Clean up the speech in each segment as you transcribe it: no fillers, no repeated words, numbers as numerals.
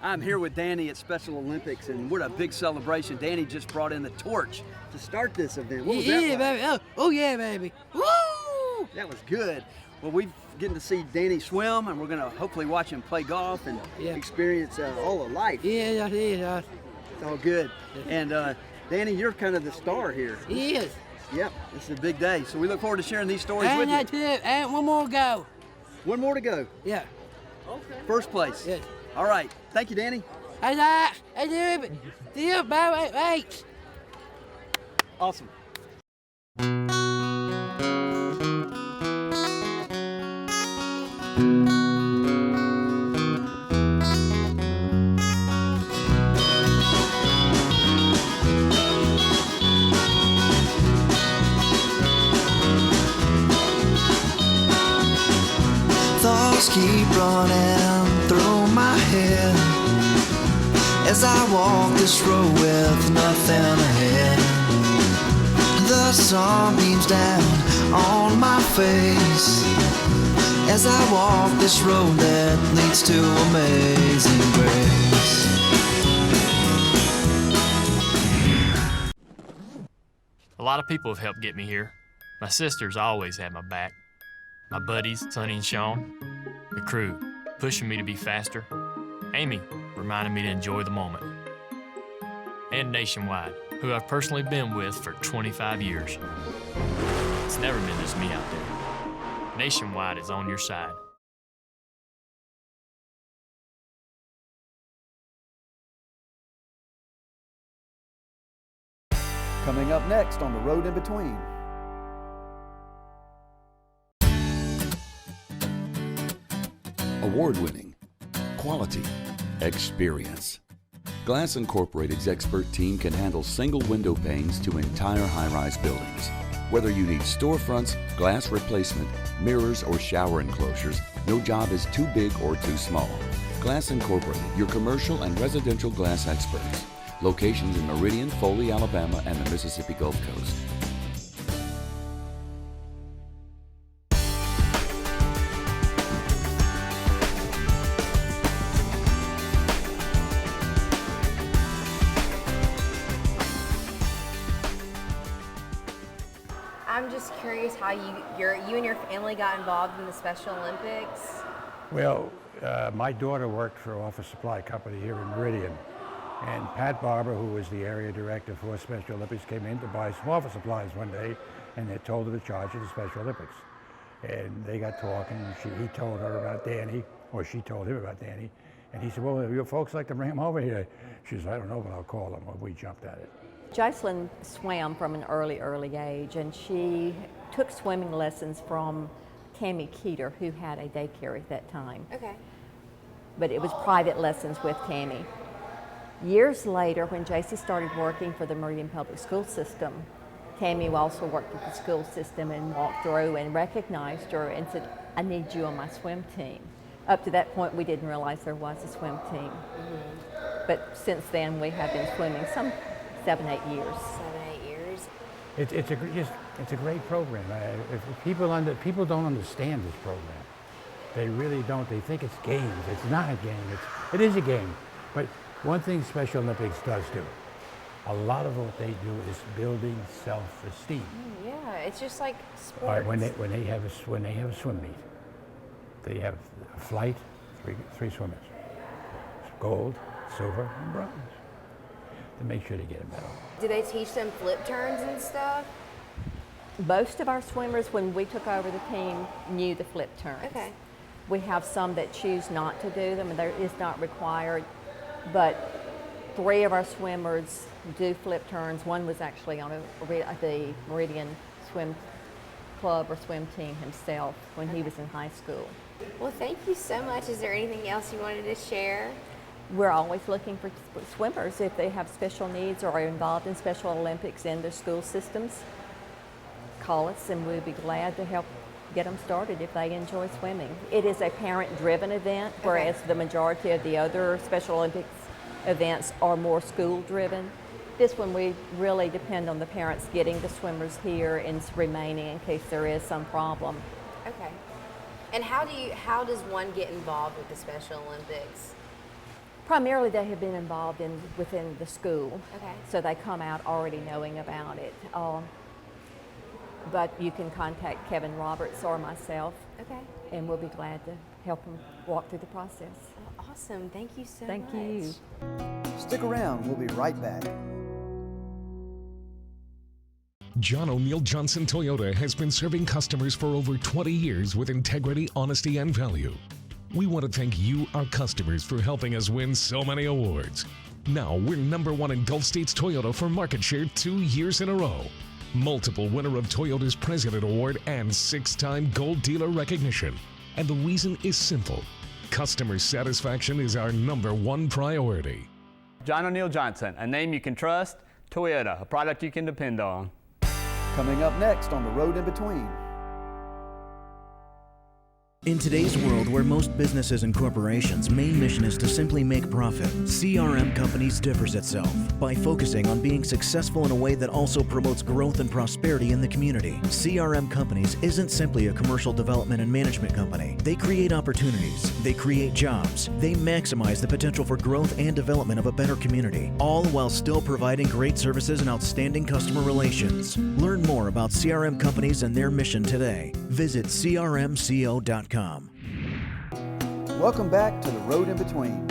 I'm here with Danny at Special Olympics, and what a big celebration. Danny just brought in the torch to start this event. What was that like? Baby. Oh, yeah, baby. Woo! That was good. Well, we're getting to see Danny swim, and we're going to hopefully watch him play golf and experience all of life. Yeah, It's all good. And Danny, you're kind of the star here. He is. Yep, this is a big day. So we look forward to sharing these stories And with that's you. it. And one more go. One more to go. Yeah. Okay. First place. Yes. All right. Thank you, Danny. I do. Bye. Wait. Awesome. Thoughts keep running through my head as I walk this road with nothing ahead. The sun beams down on my face as I walk this road that leads to amazing grace. A lot of people have helped get me here. My sisters always had my back. My buddies, Sonny and Sean. The crew, pushing me to be faster. Amy, reminding me to enjoy the moment. And Nationwide, who I've personally been with for 25 years. It's never been just me out there. Nationwide is on your side. Coming up next on The Road in Between. Award-winning, quality, experience. Glass Incorporated's expert team can handle single window panes to entire high-rise buildings. Whether you need storefronts, glass replacement, mirrors, or shower enclosures, no job is too big or too small. Glass Incorporated, your commercial and residential glass experts. Locations in Meridian, Foley, Alabama, and the Mississippi Gulf Coast. I'm just curious how you and your family got involved in the Special Olympics. Well, my daughter worked for Office Supply Company here in Meridian, and Pat Barber, who was the area director for Special Olympics, came in to buy some office supplies one day, and they told her to charge of the Special Olympics. And they got talking, and he told her about Danny, or she told him about Danny, and he said, well, your folks like to bring him over here. She said, I don't know, but I'll call them. Well, we jumped at it. Jocelyn swam from an early age, and she took swimming lessons from Tammy Keeter, who had a daycare at that time. Okay. But it was private lessons with Tammy. Years later, when JC started working for the Meridian Public School System, Tammy also worked with the school system and walked through and recognized her and said, I need you on my swim team. Up to that point, we didn't realize there was a swim team. Mm-hmm. But since then, we have been swimming some 7-8 years. 7-8 years. It's a great program. If people don't understand this program. They really don't. They think it's games. It's not a game. It is a game. But one thing Special Olympics does do, a lot of what they do is building self-esteem. Yeah, it's just like sports. All right, when they have a swim meet, they have a flight, three swimmers, gold, silver, and bronze, to make sure they get a medal. Do they teach them flip turns and stuff? Most of our swimmers, when we took over the team, knew the flip turns. Okay. We have some that choose not to do them, and there is not required, but 3 of our swimmers do flip turns. One was actually on the Meridian Swim Club or swim team himself when he was in high school. Well, thank you so much. Is there anything else you wanted to share? We're always looking for swimmers if they have special needs or are involved in Special Olympics in their school systems. Call us and we'll be glad to help get them started if they enjoy swimming. It is a parent-driven event, whereas the majority of the other Special Olympics events are more school-driven. This one we really depend on the parents getting the swimmers here and remaining in case there is some problem. Okay. And how does one get involved with the Special Olympics? Primarily, they have been involved within the school. Okay. So they come out already knowing about it. But you can contact Kevin Roberts or myself, Okay. and we'll be glad to help them walk through the process. Well, awesome. Thank you so much. Thank you. Stick around. We'll be right back. John O'Neill Johnson Toyota has been serving customers for over 20 years with integrity, honesty, and value. We want to thank you, our customers, for helping us win so many awards. Now we're #1 in Gulf States Toyota for market share 2 years in a row. Multiple winner of Toyota's President Award and 6-time Gold Dealer recognition. And the reason is simple. Customer satisfaction is our #1 priority. John O'Neill Johnson, a name you can trust. Toyota, a product you can depend on. Coming up next on The Road in Between. In today's world where most businesses and corporations' main mission is to simply make profit, CRM Companies differs itself by focusing on being successful in a way that also promotes growth and prosperity in the community. CRM Companies isn't simply a commercial development and management company. They create opportunities, they create jobs, they maximize the potential for growth and development of a better community, all while still providing great services and outstanding customer relations. Learn more about CRM Companies and their mission today. Visit crmco.com. Welcome back to The Road in Between.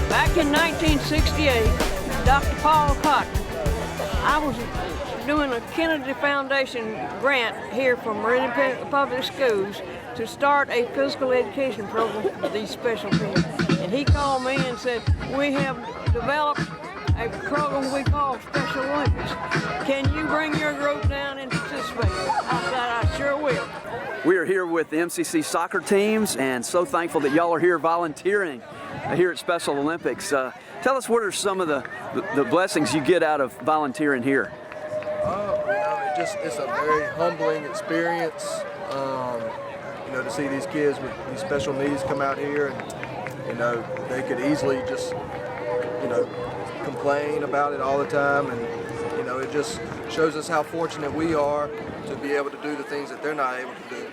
Back in 1968, Dr. Paul Cotton, I was doing a Kennedy Foundation grant here from Meridian Public Schools to start a physical education program for these special kids. And he called me and said, we have developed a program we call Special Olympics. Can you bring your group down and participate? I said, I sure will. We are here with the MCC soccer teams and so thankful that y'all are here volunteering here at Special Olympics. Tell us, what are some of the blessings you get out of volunteering here? It's a very humbling experience, to see these kids with these special needs come out here, and they could easily just complain about it all the time, and it just shows us how fortunate we are to be able to do the things that they're not able to do.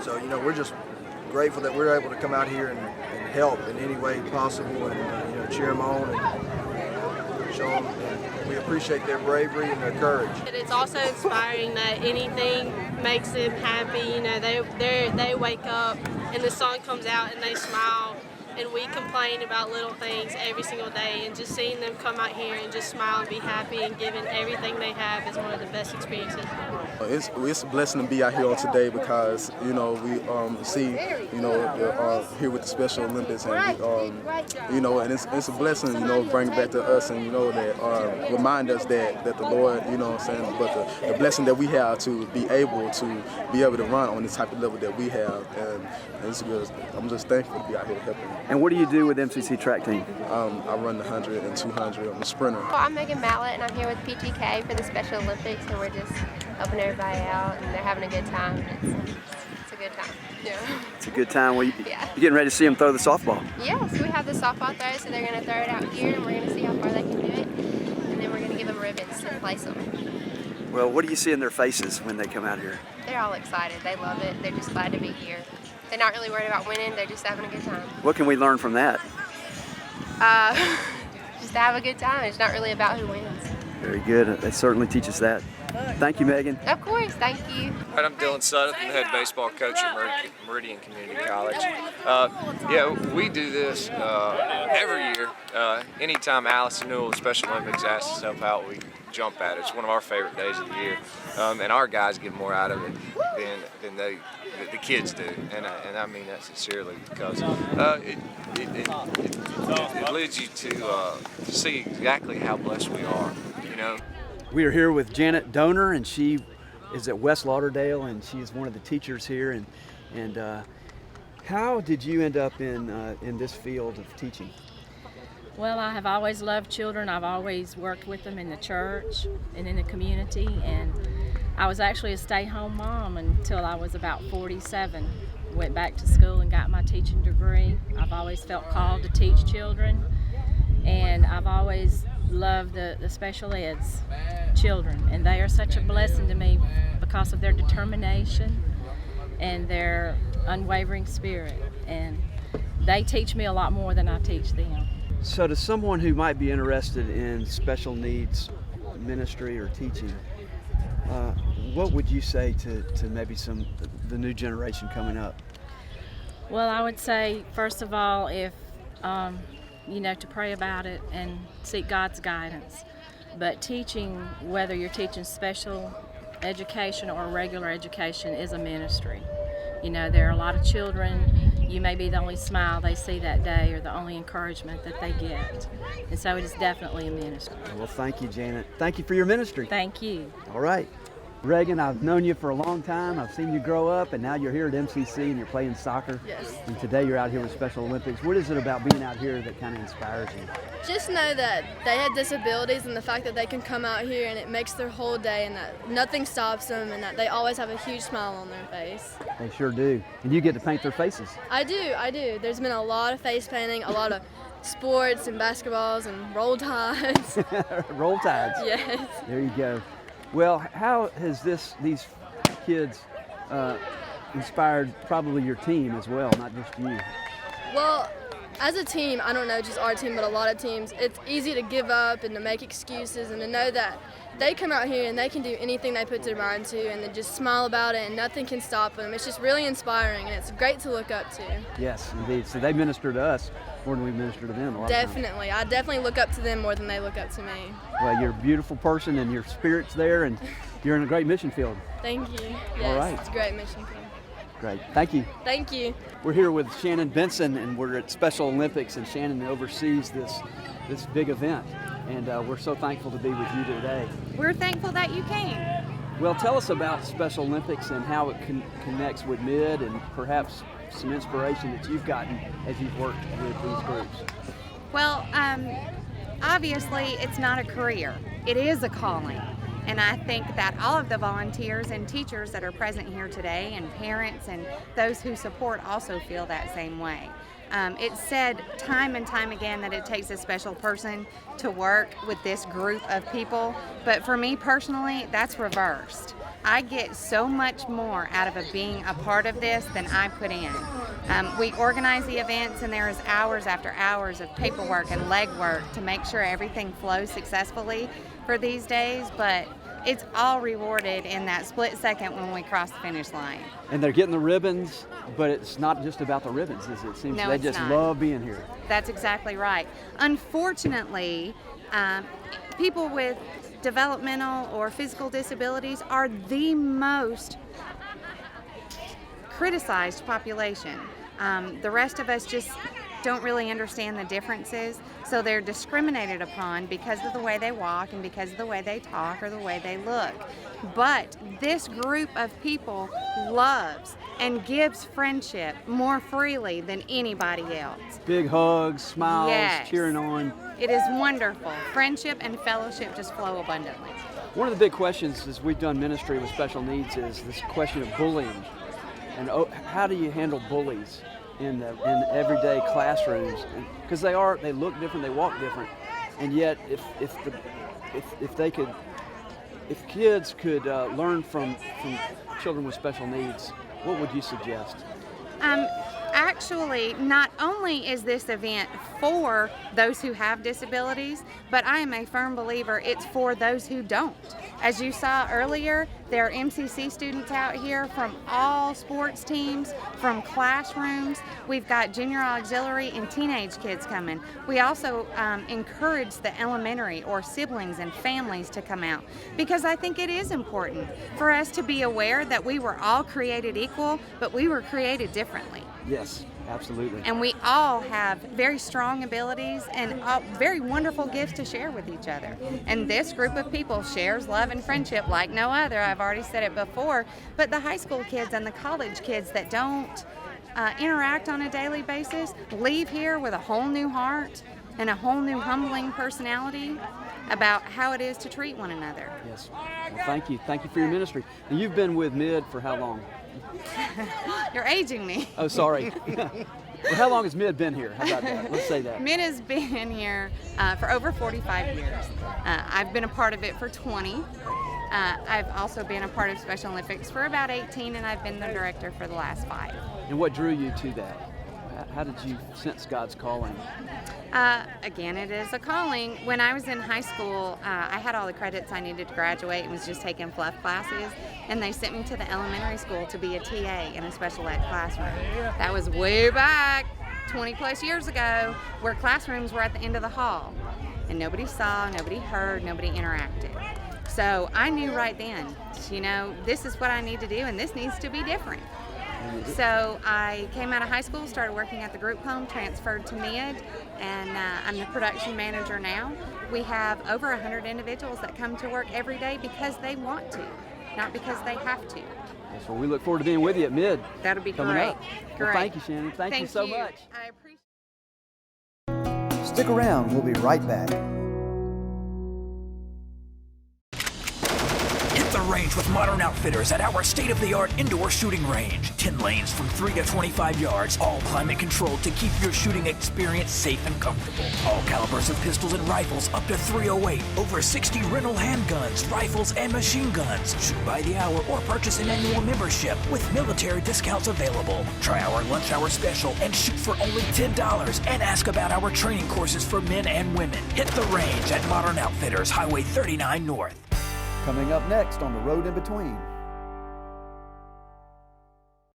So we're just grateful that we're able to come out here and help in any way possible, and cheer them on and show them. We appreciate their bravery and their courage. It's also inspiring that anything makes them happy. They wake up and the sun comes out and they smile, and we complain about little things every single day, and just seeing them come out here and just smile and be happy and giving everything they have is one of the best experiences. It's a blessing to be out here on today because we see here with the Special Olympics, and and it's a blessing bring it back to us, and that remind us that the Lord but the blessing that we have to be able to run on this type of level that we have, and it's good. I'm just thankful to be out here helping. And what do you do with MCC track team? I run the 100 and 200. I'm a sprinter. Well, I'm Megan Mallett, and I'm here with PTK for the Special Olympics, and we're just helping everybody out, and they're having a good time. It's a good time. Yeah. It's a good time. Well, you're getting ready to see them throw the softball. Yes, we have the softball throw, so they're going to throw it out here, and we're going to see how far they can do it, and then we're going to give them ribbons and place them. Well, what do you see in their faces when they come out here? They're all excited. They love it. They're just glad to be here. They're not really worried about winning. They're just having a good time. What can we learn from that? Just to have a good time. It's not really about who wins. Very good. They certainly teach us that. Thank you, Megan. Of course. Thank you. All right, I'm Dylan Sutton, the head baseball coach at Meridian Community College. We do this every year. Anytime Allison Newell Special Olympics asks us to help out, we jump at it. It's one of our favorite days of the year, and our guys get more out of it than the kids do, and I mean that sincerely, because it leads you to see exactly how blessed we are. We are here with Janet Donor, and she is at West Lauderdale, and she is one of the teachers here. And how did you end up in this field of teaching? Well, I have always loved children. I've always worked with them in the church and in the community, and I was actually a stay-home mom until I was about 47 went back to school and got my teaching degree. I've always felt called to teach children, and I've always loved the special eds children, and they are such a blessing to me because of their determination and their unwavering spirit, and they teach me a lot more than I teach them. So to someone who might be interested in special needs ministry or teaching, what would you say to maybe the new generation coming up? Well, I would say, first of all, if to pray about it and seek God's guidance. But teaching, whether you're teaching special education or regular education, is a ministry. There are a lot of children, you may be the only smile they see that day or the only encouragement that they get. And so it is definitely a ministry. Well, thank you, Janet. Thank you for your ministry. Thank you. All right. Reagan, I've known you for a long time. I've seen you grow up, and now you're here at MCC and you're playing soccer. Yes. And today you're out here with Special Olympics. What is it about being out here that kind of inspires you? Just know that they have disabilities, and the fact that they can come out here and it makes their whole day, and that nothing stops them, and that they always have a huge smile on their face. They sure do. And you get to paint their faces. I do. There's been a lot of face painting, a lot of sports and basketballs and roll tides. Roll tides. Yes. There you go. Well, how has these kids inspired probably your team as well, not just you? Well, as a team, I don't know just our team, but a lot of teams, it's easy to give up and to make excuses, and to know that they come out here and they can do anything they put their mind to, and they just smile about it and nothing can stop them. It's just really inspiring, and it's great to look up to. Yes, indeed. So they minister to us more than we minister to them a lot Definitely. I definitely look up to them more than they look up to me. Well, you're a beautiful person, and your spirit's there, and you're in a great mission field. Thank you. Yes, all right. It's a great mission field. Great. Thank you. Thank you. We're here with Shannon Benson, and we're at Special Olympics, and Shannon oversees this big event, and we're so thankful to be with you today. We're thankful that you came. Well, tell us about Special Olympics and how it connects with MID, and perhaps some inspiration that you've gotten as you've worked with these groups. Well, obviously it's not a career. It is a calling. And I think that all of the volunteers and teachers that are present here today, and parents and those who support, also feel that same way. It's said time and time again that it takes a special person to work with this group of people, but for me personally, that's reversed. I get so much more out of being a part of this than I put in. We organize the events, and there is hours after hours of paperwork and legwork to make sure everything flows successfully for these days, but it's all rewarded in that split second when we cross the finish line. And they're getting the ribbons, but it's not just about the ribbons, is it? It seems No, they it's just not. love being here. That's exactly right. Unfortunately, people with developmental or physical disabilities are the most criticized population. The rest of us just don't really understand the differences, so they're discriminated upon because of the way they walk and because of the way they talk or the way they look. But this group of people loves and gives friendship more freely than anybody else. Big hugs, smiles, Yes. cheering on. It is wonderful. Friendship and fellowship just flow abundantly. One of the big questions as we've done ministry with special needs is this question of bullying. And how do you handle bullies in everyday classrooms? Because they look different, they walk different, and yet if kids could learn from children with special needs, what would you suggest? Actually, not only is this event for those who have disabilities, but I am a firm believer it's for those who don't. As you saw earlier, there are MCC students out here from all sports teams, from classrooms. We've got junior auxiliary and teenage kids coming. We also encourage the elementary or siblings and families to come out, because I think it is important for us to be aware that we were all created equal, but we were created differently. Yes, absolutely. And we all have very strong abilities and very wonderful gifts to share with each other. And this group of people shares love and friendship like no other. I've already said it before, but the high school kids and the college kids that don't interact on a daily basis leave here with a whole new heart and a whole new humbling personality about how it is to treat one another. Yes. Well, thank you. Thank you for your ministry. And you've been with MID for how long? You're aging me. Oh, sorry. Well, how long has Mid been here? How about that? Let's say that. Mid has been here for over 45 years. I've been a part of it for 20. I've also been a part of Special Olympics for about 18, and I've been the director for the last 5. And what drew you to that? How did you sense God's calling? Again, it is a calling. When I was in high school, I had all the credits I needed to graduate and was just taking fluff classes, and they sent me to the elementary school to be a TA in a special ed classroom. That was way back, 20 plus years ago, where classrooms were at the end of the hall, and nobody saw, nobody heard, nobody interacted. So I knew right then, you know, this is what I need to do, and this needs to be different. So I came out of high school, started working at the group home, transferred to Mid, and I'm the production manager now. We have over 100 individuals that come to work every day because they want to, not because they have to. So we look forward to being with you at Mid. That'll be coming great. Up. Great. Well, thank you, Shannon. Thank you so much. I appreciate. Stick around. We'll be right back. The range with Modern Outfitters at our state-of-the-art indoor shooting range. 10 lanes from 3 to 25 yards, all climate controlled to keep your shooting experience safe and comfortable. All calibers of pistols and rifles up to .308. Over 60 rental handguns, rifles, and machine guns. Shoot by the hour or purchase an annual membership with military discounts available. Try our lunch hour special and shoot for only $10 and ask about our training courses for men and women. Hit the range at Modern Outfitters, Highway 39 North. Coming up next on The Road in Between.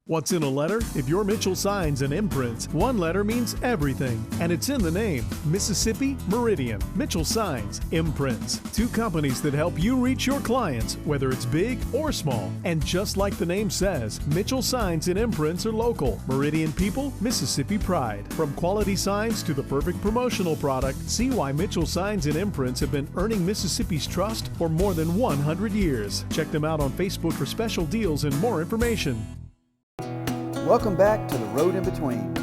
What's in a letter? If you're Mitchell Signs and Imprints, one letter means everything, and it's in the name. Mississippi Meridian. Mitchell Signs, Imprints. 2 companies that help you reach your clients, whether it's big or small. And just like the name says, Mitchell Signs and Imprints are local. Meridian people, Mississippi pride. From quality signs to the perfect promotional product, see why Mitchell Signs and Imprints have been earning Mississippi's trust for more than 100 years. Check them out on Facebook for special deals and more information. Welcome back to The Road in Between.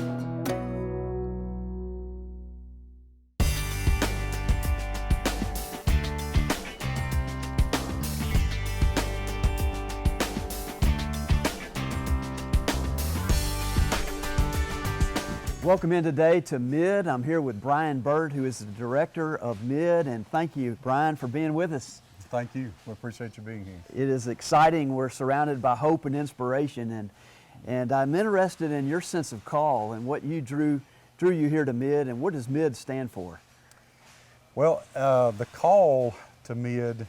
Welcome in today to Mid. I'm here with Brian Bird, who is the director of Mid, and thank you, Brian, for being with us. Thank you. We appreciate you being here. It is exciting. We're surrounded by hope and inspiration, and I'm interested in your sense of call and what you drew you here to Mid, and what does Mid stand for? Well, the call to Mid,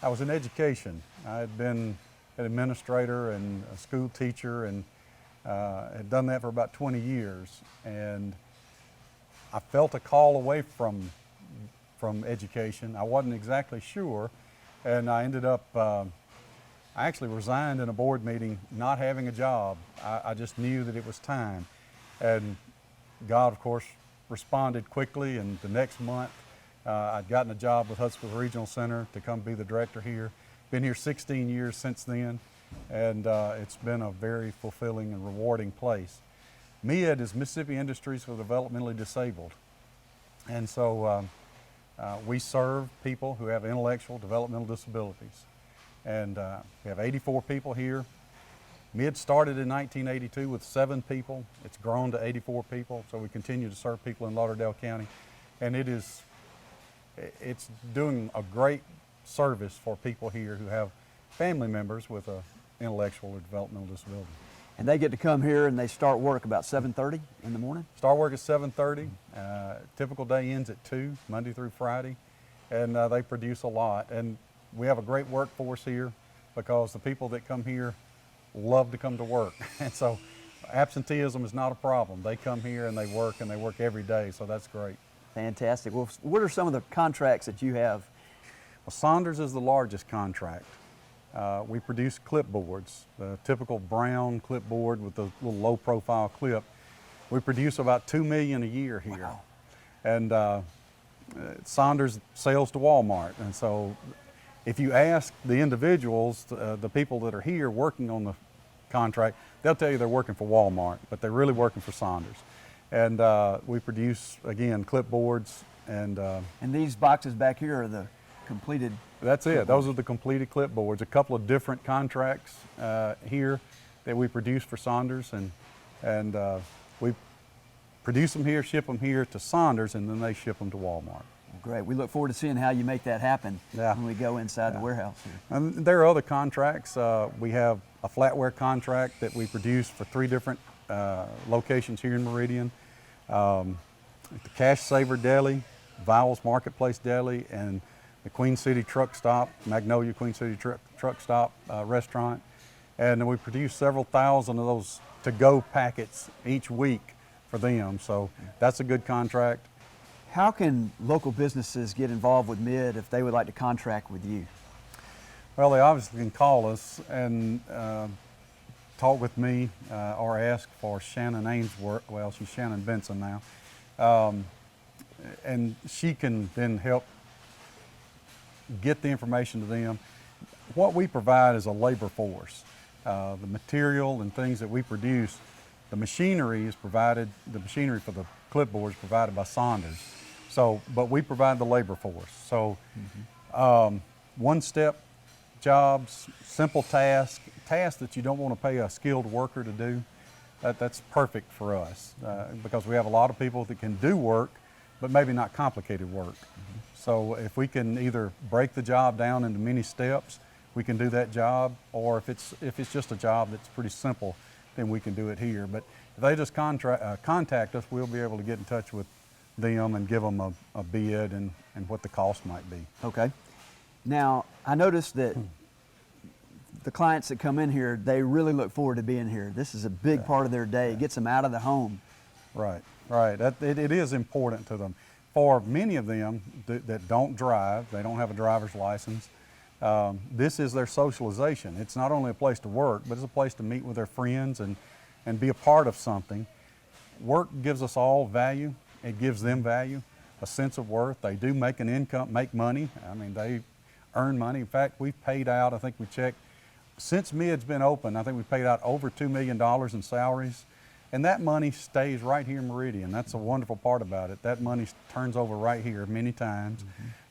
I was in education. I had been an administrator and a school teacher, and had done that for about 20 years. And I felt a call away from education. I wasn't exactly sure, and I ended up I actually resigned in a board meeting not having a job. I just knew that it was time. And God, of course, responded quickly, and the next month I'd gotten a job with Huntsville Regional Center to come be the director here. Been here 16 years since then, and it's been a very fulfilling and rewarding place. MID is Mississippi Industries for the Developmentally Disabled. And so we serve people who have intellectual developmental disabilities. And we have 84 people here. MID started in 1982 with 7 people. It's grown to 84 people, so we continue to serve people in Lauderdale County. And it's doing a great service for people here who have family members with an intellectual or developmental disability. And they get to come here and they start work about 7:30 in the morning? Start work at 7:30. Typical day ends at 2, Monday through Friday. And they produce a lot. And we have a great workforce here because the people that come here love to come to work. And so absenteeism is not a problem. They come here and they work every day, so that's great. Fantastic. Well, what are some of the contracts that you have? Well, Saunders is the largest contract. We produce clipboards, the typical brown clipboard with the little low-profile clip. We produce about 2 million a year here. Wow. And Saunders sells to Walmart, and so if you ask the individuals, the people that are here working on the contract, they'll tell you they're working for Walmart, but they're really working for Saunders. And we produce, again, clipboards. And these boxes back here are the completed? That's it. Those are the completed clipboards. A couple of different contracts here. that we produce for Saunders, and we produce them here, ship them here to Saunders, and then they ship them to Walmart. Great. We look forward to seeing how you make that happen Yeah. when we go inside the warehouse here. And there are other contracts. We have a flatware contract that we produce for 3 different locations here in Meridian. The Cash Saver Deli, Vowels Marketplace Deli, and the Queen City Truck Stop, Magnolia Queen City Truck Stop restaurant. And we produce several thousand of those to-go packets each week for them. So that's a good contract. How can local businesses get involved with MID if they would like to contract with you? Well, they obviously can call us and talk with me or ask for Shannon Ainsworth. Well, she's Shannon Benson now. And she can then help get the information to them. What we provide is a labor force. The material and things that we produce, the machinery is provided, the machinery for the clipboard is provided by Saunders. So, but we provide the labor force. So, one-step jobs, simple tasks that you don't want to pay a skilled worker to do, that's perfect for us because we have a lot of people that can do work, but maybe not complicated work. So if we can either break the job down into many steps, we can do that job, or if it's just a job that's pretty simple, then we can do it here. But if they just contact us, we'll be able to get in touch with them and give them a bid and what the cost might be. Okay. Now, I noticed that the clients that come in here, they really look forward to being here. This is a big part of their day. It gets them out of the home. Right, right. It is important to them. For many of them that don't drive, they don't have a driver's license, this is their socialization. It's not only a place to work, but it's a place to meet with their friends and be a part of something. Work gives us all value. It gives them value, a sense of worth. They do make an income, make money. I mean, they earn money. In fact, we've paid out, I think we checked, since MID's been open, I think we've paid out over $2 million in salaries. And that money stays right here in Meridian. That's a wonderful part about it. That money turns over right here many times.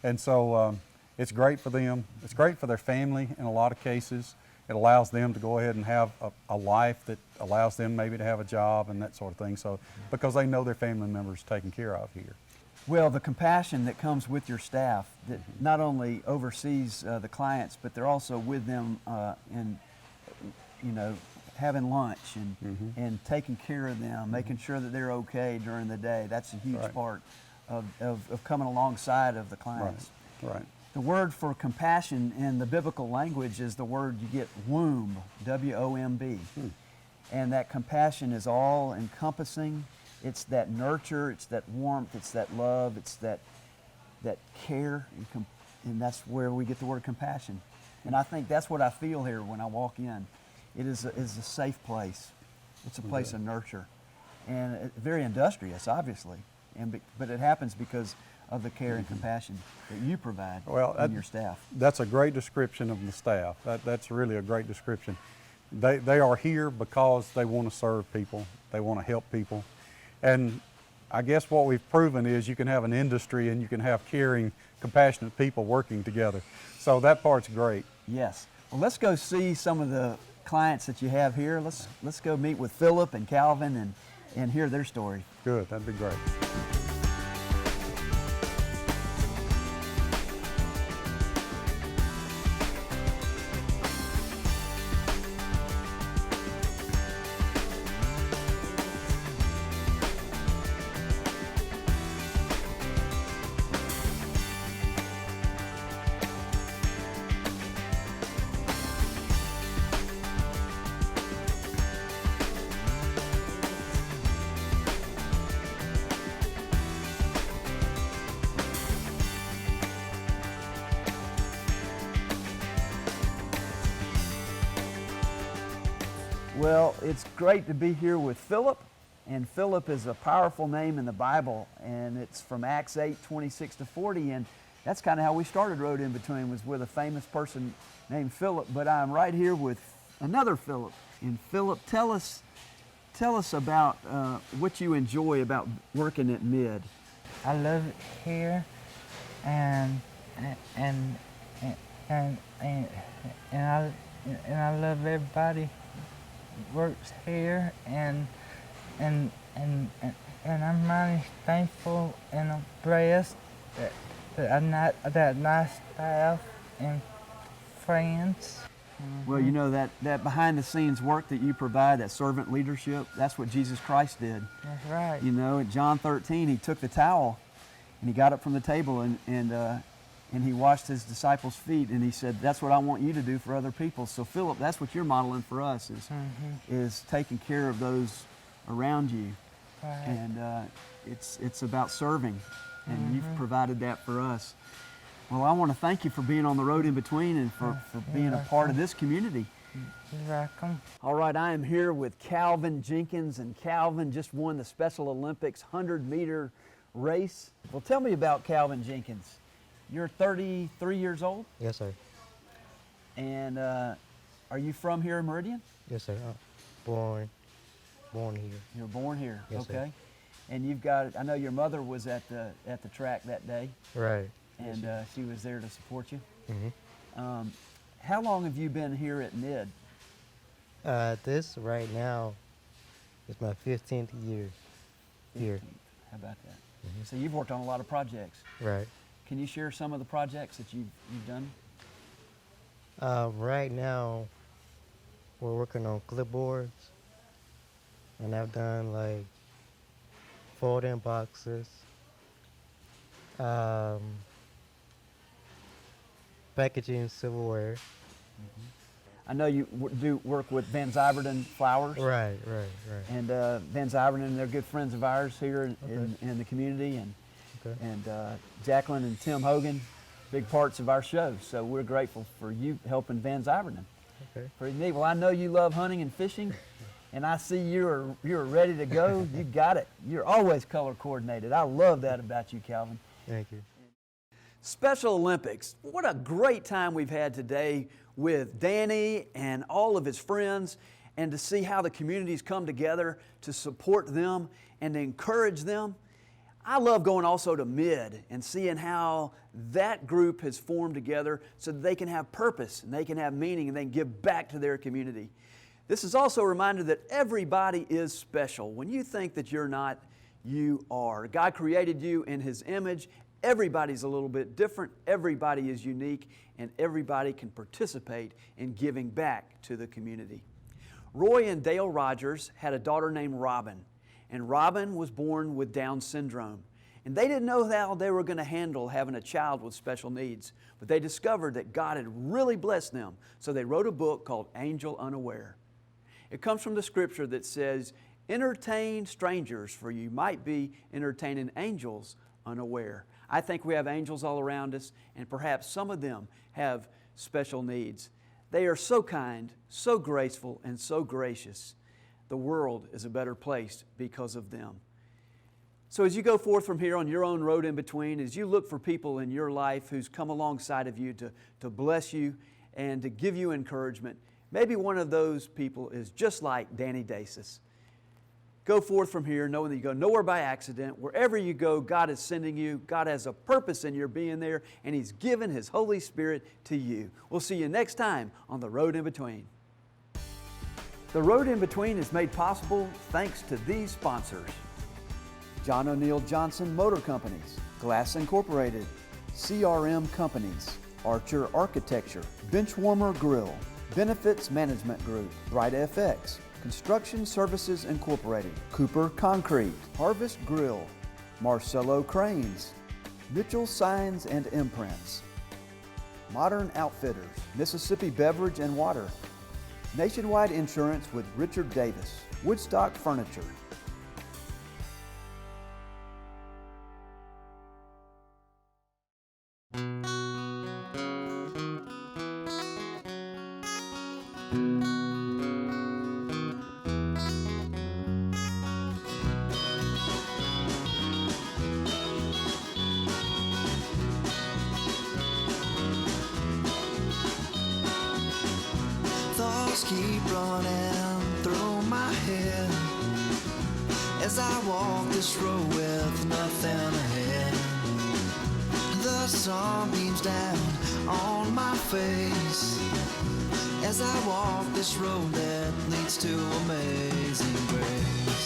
And so it's great for them. It's great for their family in a lot of cases. It allows them to go ahead and have a life that allows them maybe to have a job and that sort of thing. So, because they know their family members taken care of here. Well, the compassion that comes with your staff that not only oversees the clients, but they're also with them and, you know, having lunch and taking care of them, making sure that they're okay during the day. That's a huge part of coming alongside of the clients. Right. The word for compassion in the biblical language is the word you get womb, W-O-M-B. And that compassion is all encompassing. It's that nurture, it's that warmth, it's that love, it's that care, and that's where we get the word compassion. And I think that's what I feel here when I walk in. It is a safe place. It's a place of nurture, and very industrious, obviously, but it happens because of the care and compassion that you provide in your staff. That's a great description of the staff. That's really a great description. They are here because they want to serve people. They want to help people. And I guess what we've proven is you can have an industry and you can have caring, compassionate people working together. So that part's great. Yes. Well, let's go see some of the clients that you have here. Let's go meet with Philip and Calvin and hear their story. Good, that'd be great. Well, it's great to be here with Philip, and Philip is a powerful name in the Bible, and it's from Acts 8:26-40, and that's kind of how we started Road in Between, was with a famous person named Philip. But I'm right here with another Philip, and Philip, tell us about what you enjoy about working at MID. I love it here, and I love everybody works here, and I'm really thankful and blessed that nice staff and friends. Well, you know, that behind-the-scenes work that you provide, that servant leadership, that's what Jesus Christ did. That's right. You know, at John 13, he took the towel and he got up from the table and he washed his disciples' feet, and he said, that's what I want you to do for other people. So, Philip, that's what you're modeling for us, is taking care of those around you. Right. And it's about serving, and you've provided that for us. Well, I want to thank you for being on the road in between and for being a part of this community. You're welcome. All right, I am here with Calvin Jenkins, and Calvin just won the Special Olympics 100-meter race. Well, tell me about Calvin Jenkins. You're 33 years old? Yes, sir. And are you from here in Meridian? Yes, sir. Born here. You were born here. Yes, okay. sir. And you've got, I know your mother was at the track that day. Right. And she was there to support you. Mm-hmm. How long have you been here at NID? This right now is my 15th year here. How about that? Mm-hmm. So you've worked on a lot of projects. Right. Can you share some of the projects that you've done? Right now, we're working on clipboards, and I've done like folding boxes, packaging silverware. Mm-hmm. I know you do work with Van Zyberden Flowers. Right. And Van Zyberden, they're good friends of ours here in the community, and Jacqueline and Tim Hogan, big parts of our show. So we're grateful for you helping Van Zyberden. Okay. Pretty neat. Well, I know you love hunting and fishing, and I see you're ready to go. You got it. You're always color coordinated. I love that about you, Calvin. Thank you. Special Olympics. What a great time we've had today with Danny and all of his friends, and to see how the communities come together to support them and to encourage them. I love going also to MID and seeing how that group has formed together so that they can have purpose and they can have meaning and they can give back to their community. This is also a reminder that everybody is special. When you think that you're not, you are. God created you in His image. Everybody's a little bit different. Everybody is unique, and everybody can participate in giving back to the community. Roy and Dale Rogers had a daughter named Robin, and Robin was born with Down syndrome. And they didn't know how they were going to handle having a child with special needs, but they discovered that God had really blessed them, so they wrote a book called Angel Unaware. It comes from the scripture that says, entertain strangers, for you might be entertaining angels unaware. I think we have angels all around us, and perhaps some of them have special needs. They are so kind, so graceful, and so gracious. The world is a better place because of them. So as you go forth from here on your own road in between, as you look for people in your life who's come alongside of you to bless you and to give you encouragement, maybe one of those people is just like Danny Dasis. Go forth from here knowing that you go nowhere by accident. Wherever you go, God is sending you. God has a purpose in your being there, and He's given His Holy Spirit to you. We'll see you next time on The Road in Between. The Road in Between is made possible thanks to these sponsors: John O'Neill Johnson Motor Companies, Glass Incorporated, CRM Companies, Archer Architecture, Benchwarmer Grill, Benefits Management Group, Bright FX, Construction Services Incorporated, Cooper Concrete, Harvest Grill, Marcello Cranes, Mitchell Signs and Imprints, Modern Outfitters, Mississippi Beverage and Water, Nationwide Insurance with Richard Davis, Woodstock Furniture. Thoughts keep running through my head as I walk this road with nothing ahead. The sun beams down on my face as I walk this road that leads to amazing grace.